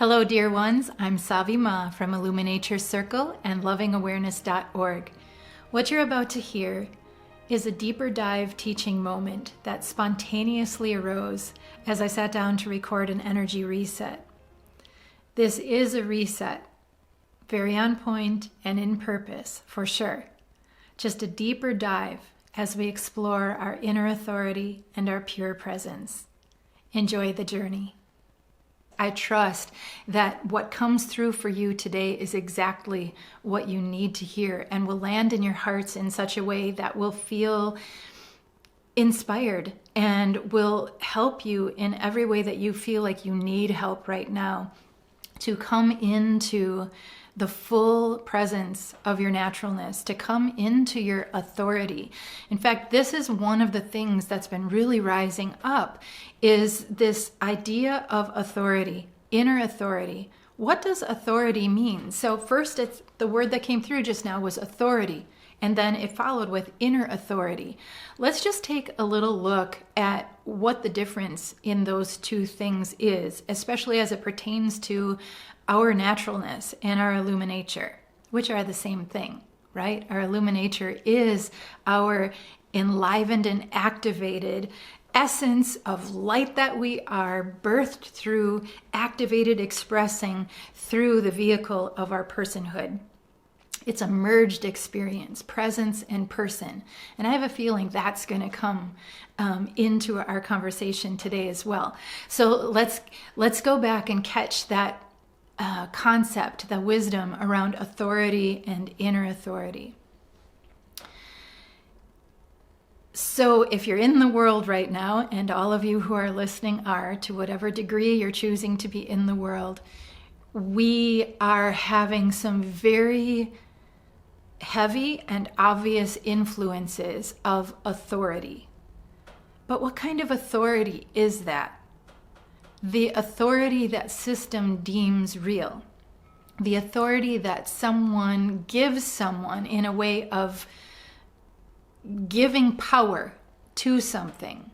Hello, dear ones. I'm Savi Ma from IllumiNature Circle and lovingawareness.org. What you're about to hear is a deeper dive teaching moment that spontaneously arose as I sat down to record an energy reset. This is a reset, very on point and in purpose, for sure. Just a deeper dive as we explore our inner authority and our pure presence. Enjoy the journey. I trust that what comes through for you today is exactly what you need to hear and will land in your hearts in such a way that will feel inspired and will help you in every way that you feel like you need help right now to come into the full presence of your naturalness, to come into your authority. In fact, this is one of the things that's been really rising up, is this idea of authority, inner authority. What does authority mean? So first, it's the word that came through just now was authority, and then it followed with inner authority. Let's just take a little look at what the difference in those two things is, especially as it pertains to our naturalness and our IllumiNature, which are the same thing, right? Our IllumiNature is our enlivened and activated essence of light that we are, birthed through, activated, expressing through the vehicle of our personhood. It's a merged experience, presence and person. And I have a feeling that's going to come into our conversation today as well. So let's go back and catch that concept, the wisdom around authority and inner authority. So if you're in the world right now, and all of you who are listening are, to whatever degree you're choosing to be in the world, we are having some very heavy and obvious influences of authority. But what kind of authority is that? The authority that system deems real. The authority that someone gives someone in a way of giving power to something.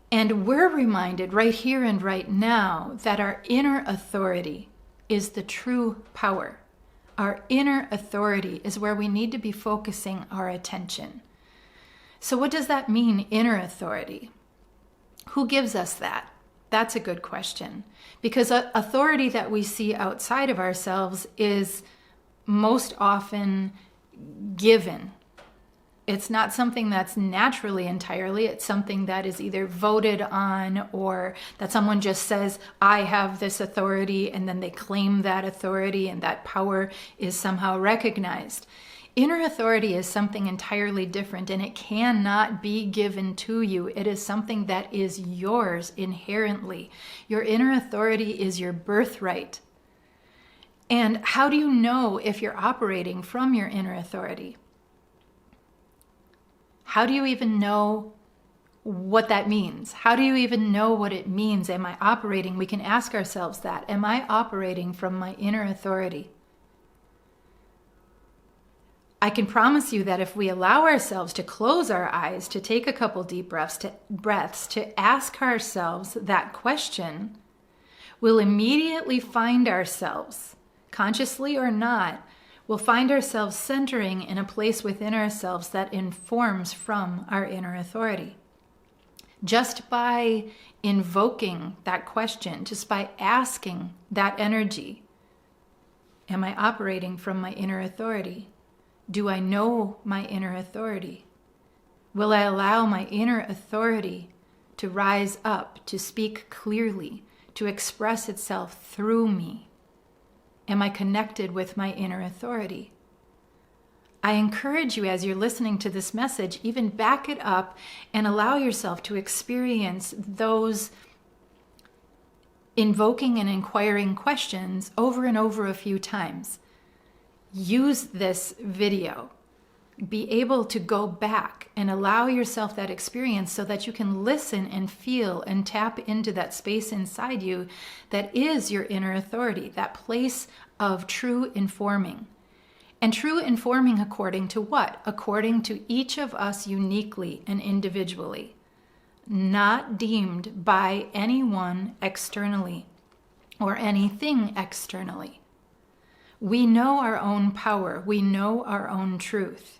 And we're reminded right here and right now that our inner authority is the true power. Our inner authority is where we need to be focusing our attention. So what does that mean, inner authority? Who gives us that? That's a good question, because authority that we see outside of ourselves is most often given. It's not something that's naturally entirely. It's something that is either voted on or that someone just says, I have this authority, and then they claim that authority and that power is somehow recognized. Inner authority is something entirely different, and it cannot be given to you. It is something that is yours inherently. Your inner authority is your birthright. And how do you know if you're operating from your inner authority? How do you even know what that means? How do you even know what it means? Am I operating? We can ask ourselves that. Am I operating from my inner authority? I can promise you that if we allow ourselves to close our eyes, to take a couple deep breaths, to ask ourselves that question, we'll immediately find ourselves, consciously or not, we'll find ourselves centering in a place within ourselves that informs from our inner authority. Just by invoking that question, just by asking that energy, am I operating from my inner authority? Do I know my inner authority? Will I allow my inner authority to rise up, to speak clearly, to express itself through me? Am I connected with my inner authority? I encourage you, as you're listening to this message, even back it up and allow yourself to experience those invoking and inquiring questions over and over a few times. Use this video. Be able to go back and allow yourself that experience so that you can listen and feel and tap into that space inside you that is your inner authority, that place of true informing. And true informing according to what? According to each of us uniquely and individually, not deemed by anyone externally. or anything externally. We know our own power. We know our own truth.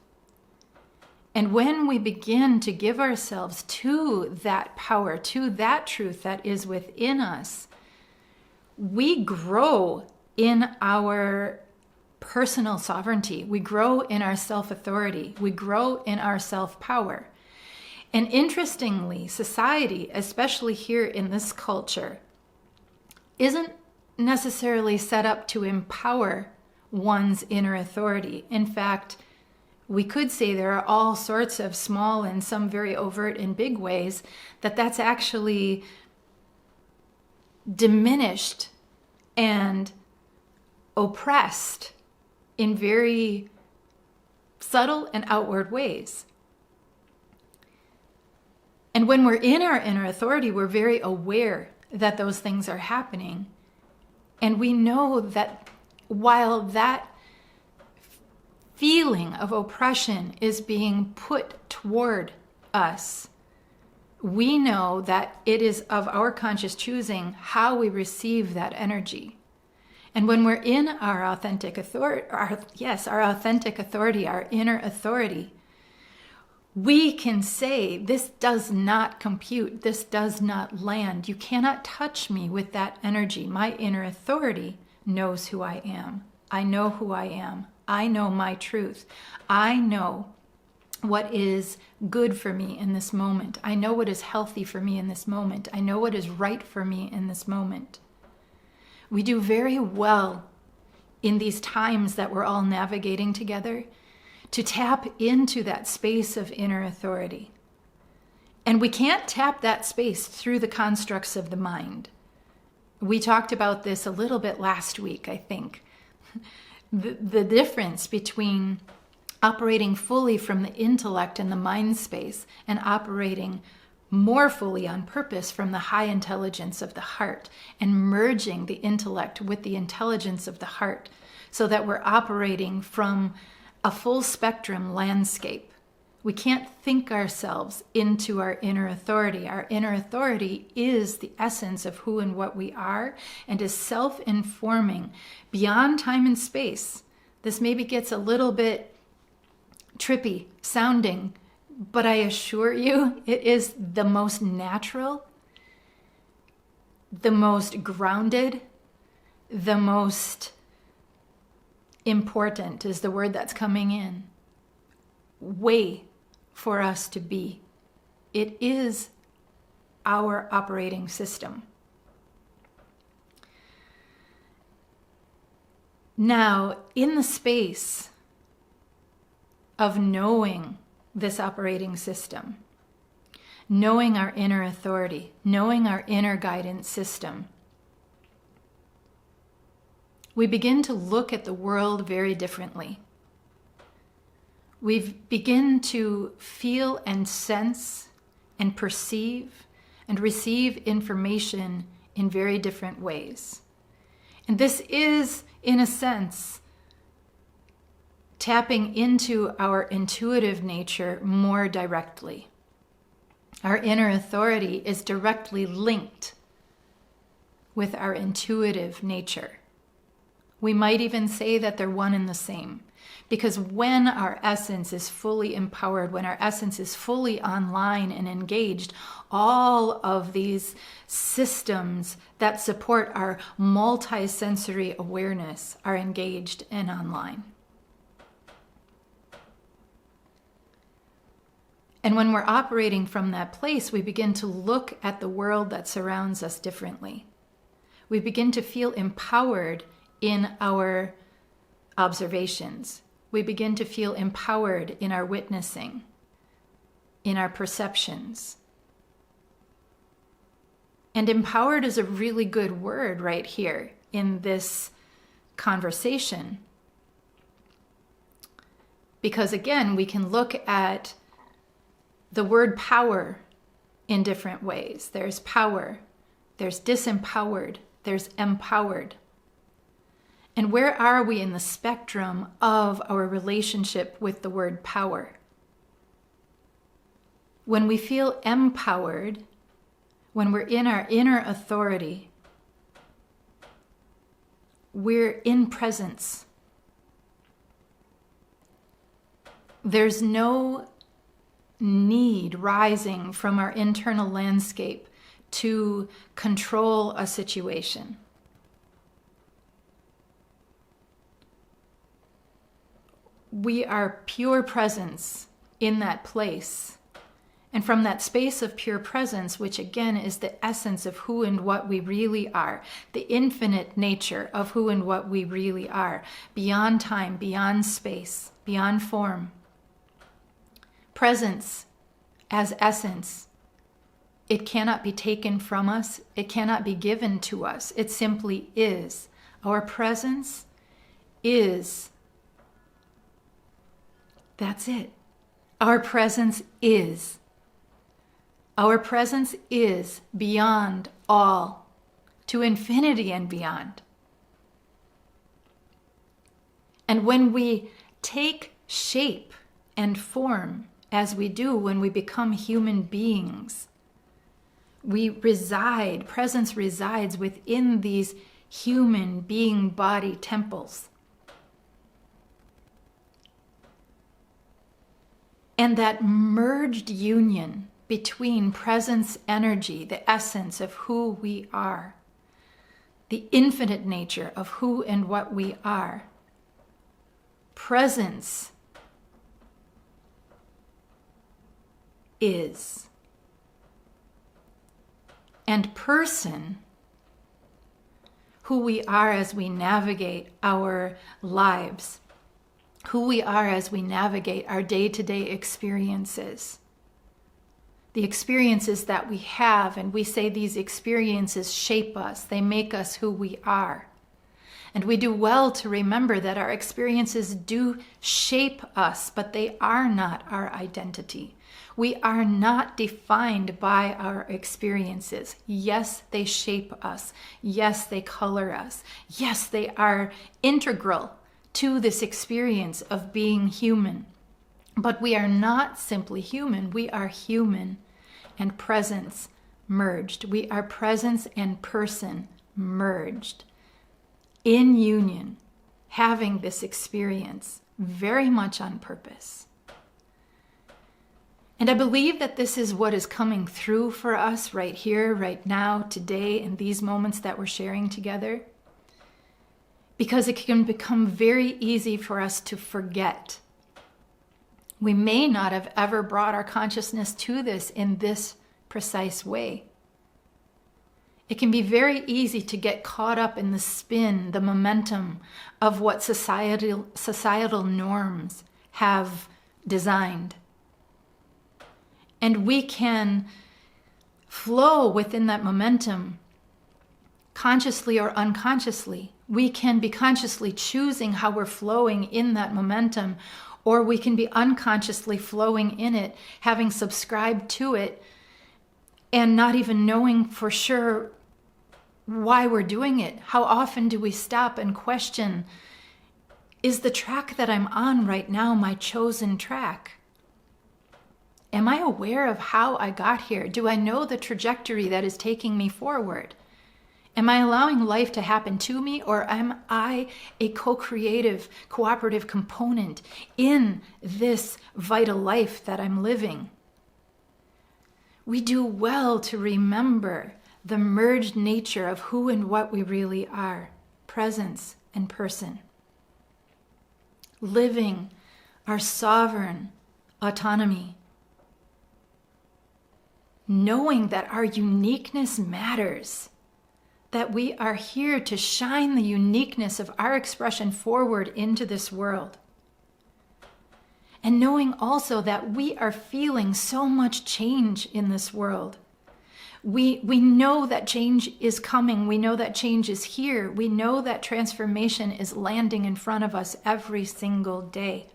And when we begin to give ourselves to that power, to that truth that is within us, we grow in our personal sovereignty. We grow in our self-authority. We grow in our self-power. And interestingly, society, especially here in this culture, isn't necessarily set up to empower one's inner authority. In fact, we could say there are all sorts of small and some very overt and big ways that's actually diminished and oppressed in very subtle and outward ways. And when we're in our inner authority, we're very aware that those things are happening. And we know that while that feeling of oppression is being put toward us, we know that it is of our conscious choosing how we receive that energy. And when we're in our authentic authority, our authentic authority, our inner authority, we can say, this does not compute, this does not land. You cannot touch me with that energy. My inner authority knows who I am. I know who I am. I know my truth. I know what is good for me in this moment. I know what is healthy for me in this moment. I know what is right for me in this moment. We do very well in these times that we're all navigating together to tap into that space of inner authority. And we can't tap that space through the constructs of the mind. We talked about this a little bit last week, I think. The difference between operating fully from the intellect and the mind space and operating more fully on purpose from the high intelligence of the heart, and merging the intellect with the intelligence of the heart so that we're operating from a full spectrum landscape. We can't think ourselves into our inner authority. Our inner authority is the essence of who and what we are and is self-informing beyond time and space. This maybe gets a little bit trippy sounding, but I assure you it is the most natural, the most grounded, the most important is the word that's coming in, way for us to be. It is our operating system. Now, in the space of knowing this operating system, knowing our inner authority, knowing our inner guidance system, we begin to look at the world very differently. We begin to feel and sense and perceive and receive information in very different ways. And this is, in a sense, tapping into our intuitive nature more directly. Our inner authority is directly linked with our intuitive nature. We might even say that they're one and the same, because when our essence is fully empowered, when our essence is fully online and engaged, all of these systems that support our multi-sensory awareness are engaged and online. And when we're operating from that place, we begin to look at the world that surrounds us differently. We begin to feel empowered in our observations. We begin to feel empowered in our witnessing, in our perceptions. And empowered is a really good word right here in this conversation. Because again, we can look at the word power in different ways. There's power, there's disempowered, there's empowered. And where are we in the spectrum of our relationship with the word power? When we feel empowered, when we're in our inner authority, we're in presence. There's no need rising from our internal landscape to control a situation. We are pure presence in that place. And from that space of pure presence, which again is the essence of who and what we really are, the infinite nature of who and what we really are, beyond time, beyond space, beyond form. Presence as essence, it cannot be taken from us, it cannot be given to us, it simply is. Our presence is. That's it. Our presence is. Our presence is beyond all, to infinity and beyond. And when we take shape and form, as we do when we become human beings, presence resides within these human being body temples. And that merged union between presence energy, the essence of who we are, the infinite nature of who and what we are, presence is, and person, who we are as we navigate our lives, who we are as we navigate our day-to-day experiences. The experiences that we have, and we say these experiences shape us, they make us who we are. And we do well to remember that our experiences do shape us, but they are not our identity. We are not defined by our experiences. Yes, they shape us. Yes, they color us. Yes, they are integral to this experience of being human. But we are not simply human. We are human and presence merged. We are presence and person merged in union, having this experience very much on purpose. And I believe that this is what is coming through for us right here, right now, today, in these moments that we're sharing together. Because it can become very easy for us to forget. We may not have ever brought our consciousness to this in this precise way. It can be very easy to get caught up in the spin, the momentum of what societal norms have designed. And we can flow within that momentum consciously or unconsciously. We can be consciously choosing how we're flowing in that momentum, or we can be unconsciously flowing in it, having subscribed to it, and not even knowing for sure why we're doing it. How often do we stop and question, is the track that I'm on right now my chosen track? Am I aware of how I got here? Do I know the trajectory that is taking me forward? Am I allowing life to happen to me, or am I a co-creative, cooperative component in this vital life that I'm living? We do well to remember the merged nature of who and what we really are, presence and person. Living our sovereign autonomy. Knowing that our uniqueness matters. That we are here to shine the uniqueness of our expression forward into this world. And knowing also that we are feeling so much change in this world. We know that change is coming. We know that change is here. We know that transformation is landing in front of us every single day.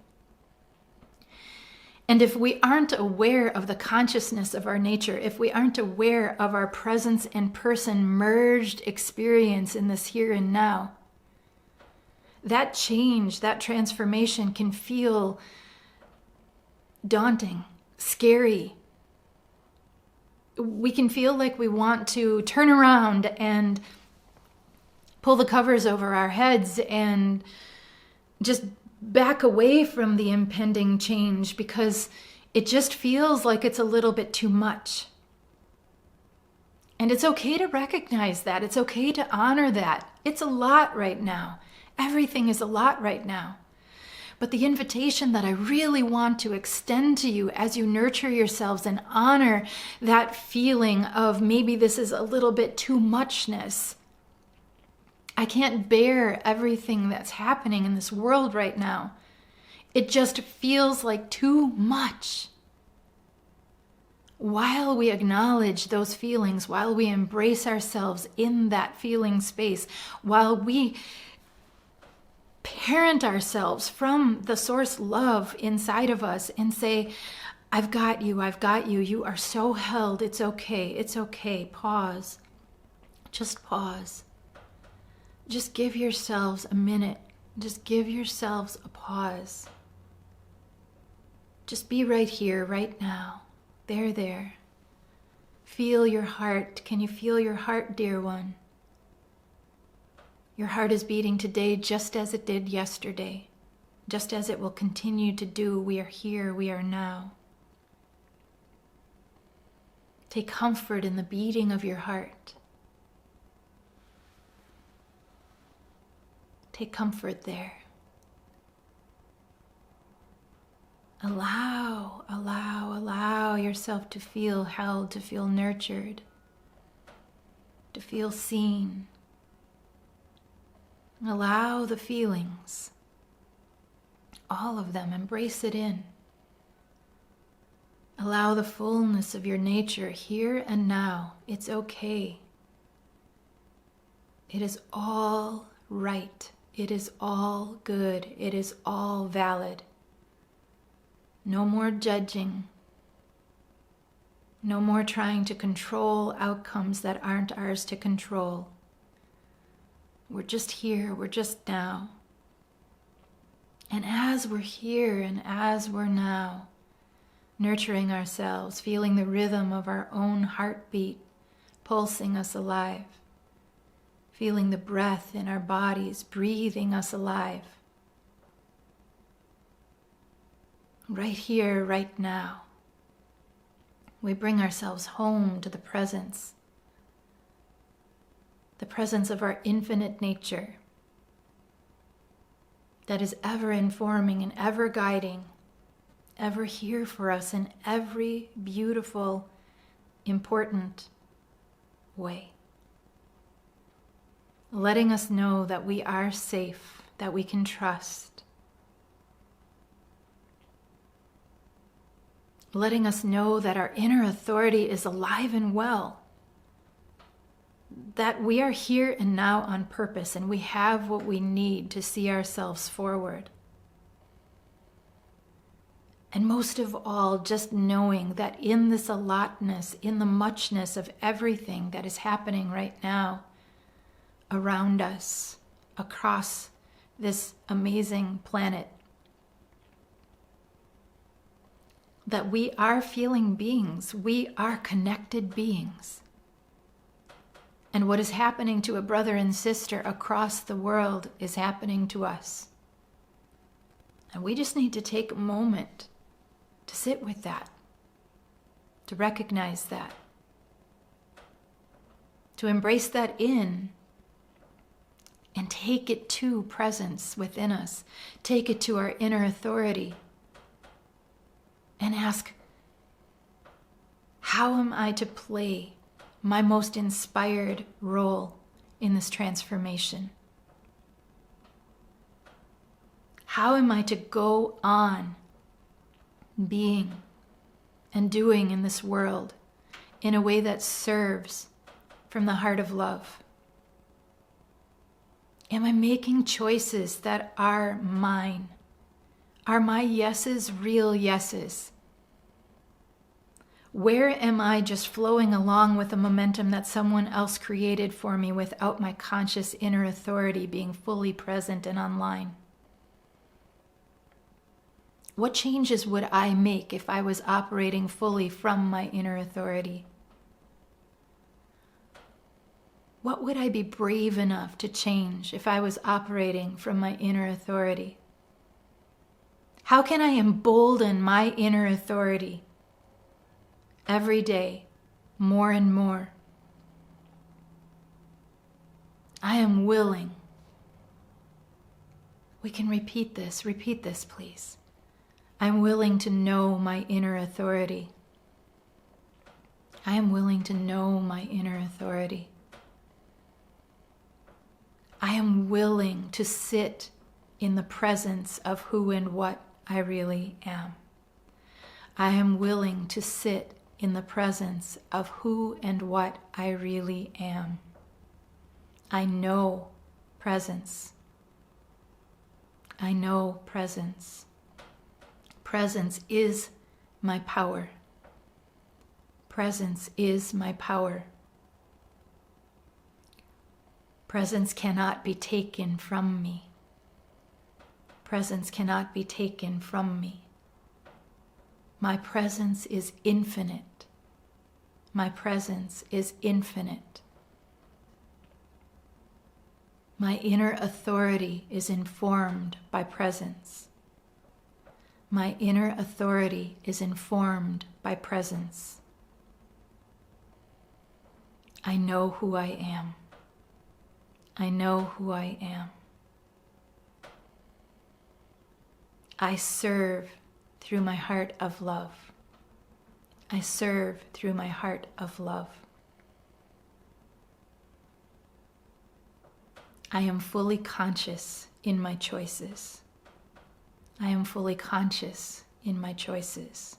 And if we aren't aware of the consciousness of our nature, if we aren't aware of our presence and person merged experience in this here and now, that change, that transformation can feel daunting, scary. We can feel like we want to turn around and pull the covers over our heads and just back away from the impending change because it just feels like it's a little bit too much. And it's okay to recognize that. It's okay to honor that. It's a lot right now. Everything is a lot right now. But the invitation that I really want to extend to you as you nurture yourselves and honor that feeling of maybe this is a little bit too muchness. I can't bear everything that's happening in this world right now. It just feels like too much. While we acknowledge those feelings, while we embrace ourselves in that feeling space, while we parent ourselves from the source love inside of us and say, I've got you, you are so held, it's okay, pause, just pause. Just give yourselves a minute, just give yourselves a pause. Just be right here, right now, there. Feel your heart. Can you feel your heart, dear one? Your heart is beating today just as it did yesterday, just as it will continue to do. We are here, we are now. Take comfort in the beating of your heart. Take comfort there. Allow yourself to feel held, to feel nurtured, to feel seen. Allow the feelings, all of them, embrace it in. Allow the fullness of your nature here and now. It's okay. It is all right. It is all good. It is all valid. No more judging. No more trying to control outcomes that aren't ours to control. We're just here, we're just now. And as we're here and as we're now, nurturing ourselves, feeling the rhythm of our own heartbeat pulsing us alive, feeling the breath in our bodies breathing us alive. Right here, right now, we bring ourselves home to the presence of our infinite nature that is ever informing and ever guiding, ever here for us in every beautiful, important way. Letting us know that we are safe, that we can trust. Letting us know that our inner authority is alive and well. That we are here and now on purpose and we have what we need to see ourselves forward. And most of all, just knowing that in this allotness, in the muchness of everything that is happening right now around us, across this amazing planet, that we are feeling beings, we are connected beings. And what is happening to a brother and sister across the world is happening to us. And we just need to take a moment to sit with that, to recognize that, to embrace that in, and take it to presence within us. Take it to our inner authority and ask, how am I to play my most inspired role in this transformation? How am I to go on being and doing in this world in a way that serves from the heart of love? Am I making choices that are mine? Are my yeses real yeses? Where am I just flowing along with the momentum that someone else created for me without my conscious inner authority being fully present and online? What changes would I make if I was operating fully from my inner authority? What would I be brave enough to change if I was operating from my inner authority? How can I embolden my inner authority every day more and more? I am willing. We can repeat this please. I'm willing to know my inner authority. I am willing to know my inner authority. I am willing to sit in the presence of who and what I really am. I am willing to sit in the presence of who and what I really am. I know presence. I know presence. Presence is my power. Presence is my power. Presence cannot be taken from me. Presence cannot be taken from me. My presence is infinite. My presence is infinite. My inner authority is informed by presence. My inner authority is informed by presence. I know who I am. I know who I am. I serve through my heart of love. I serve through my heart of love. I am fully conscious in my choices. I am fully conscious in my choices.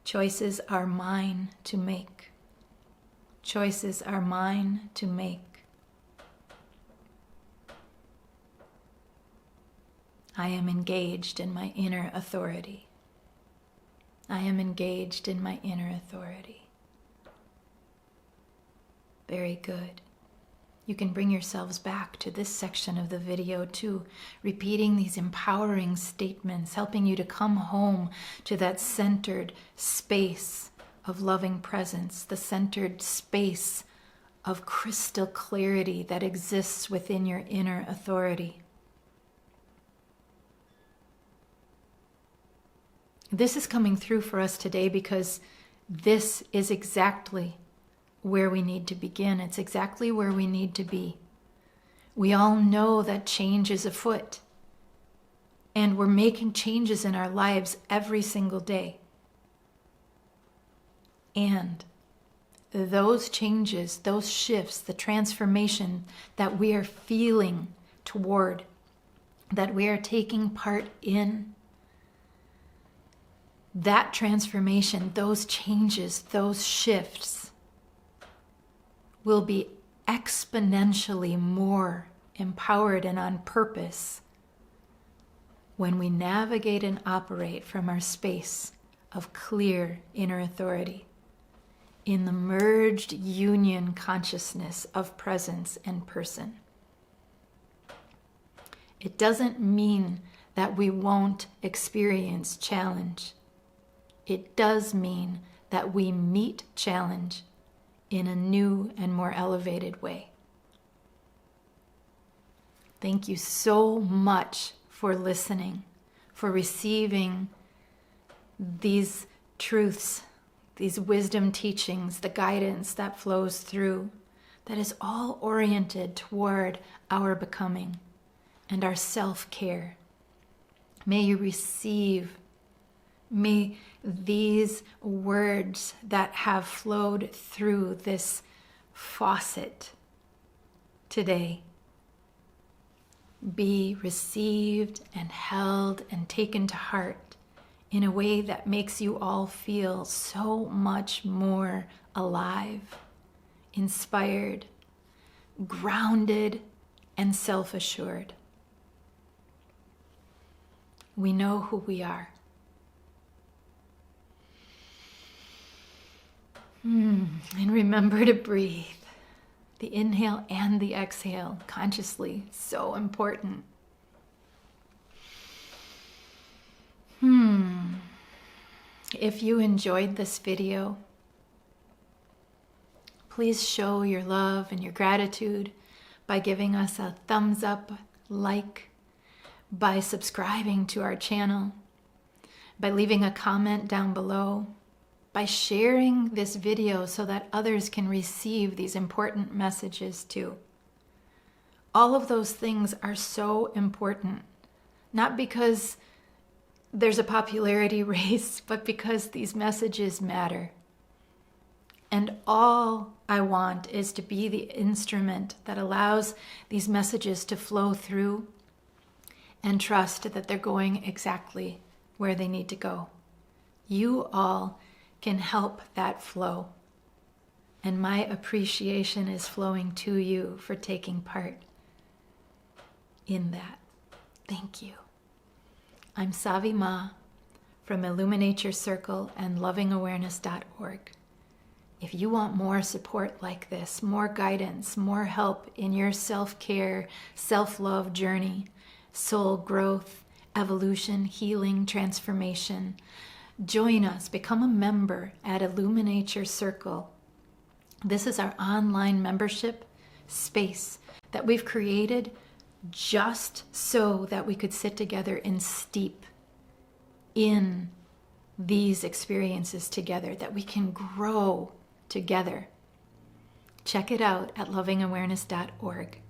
Choices are mine to make. Choices are mine to make. I am engaged in my inner authority. I am engaged in my inner authority. Very good. You can bring yourselves back to this section of the video too, repeating these empowering statements, helping you to come home to that centered space of loving presence, the centered space of crystal clarity that exists within your inner authority. This is coming through for us today because this is exactly where we need to begin. It's exactly where we need to be. We all know that change is afoot, and we're making changes in our lives every single day. And those changes, those shifts, the transformation that we are feeling toward, that we are taking part in, that transformation, those changes, those shifts will be exponentially more empowered and on purpose when we navigate and operate from our space of clear inner authority in the merged union consciousness of presence and person. It doesn't mean that we won't experience challenge. It does mean that we meet challenge in a new and more elevated way. Thank you so much for listening, for receiving these truths, these wisdom teachings, the guidance that flows through, that is all oriented toward our becoming and our self-care. May you receive, may these words that have flowed through this faucet today be received and held and taken to heart in a way that makes you all feel so much more alive, inspired, grounded, and self-assured. We know who we are. And remember to breathe. The inhale and the exhale consciously, so important. If you enjoyed this video, please show your love and your gratitude by giving us a thumbs up, like, by subscribing to our channel, by leaving a comment down below, by sharing this video so that others can receive these important messages too. All of those things are so important, not because there's a popularity race, but because these messages matter. And all I want is to be the instrument that allows these messages to flow through and trust that they're going exactly where they need to go. You all can help that flow. And my appreciation is flowing to you for taking part in that. Thank you. I'm Savi Ma from IllumiNature Circle and lovingawareness.org. If you want more support like this, more guidance, more help in your self-care, self-love journey, soul growth, evolution, healing, transformation, join us, become a member at IllumiNature Circle. This is our online membership space that we've created just so that we could sit together and steep in these experiences together, that we can grow together. Check it out at lovingawareness.org.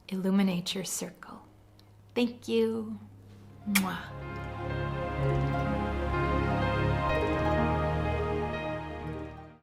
IllumiNature Circle. Thank you. Mwah.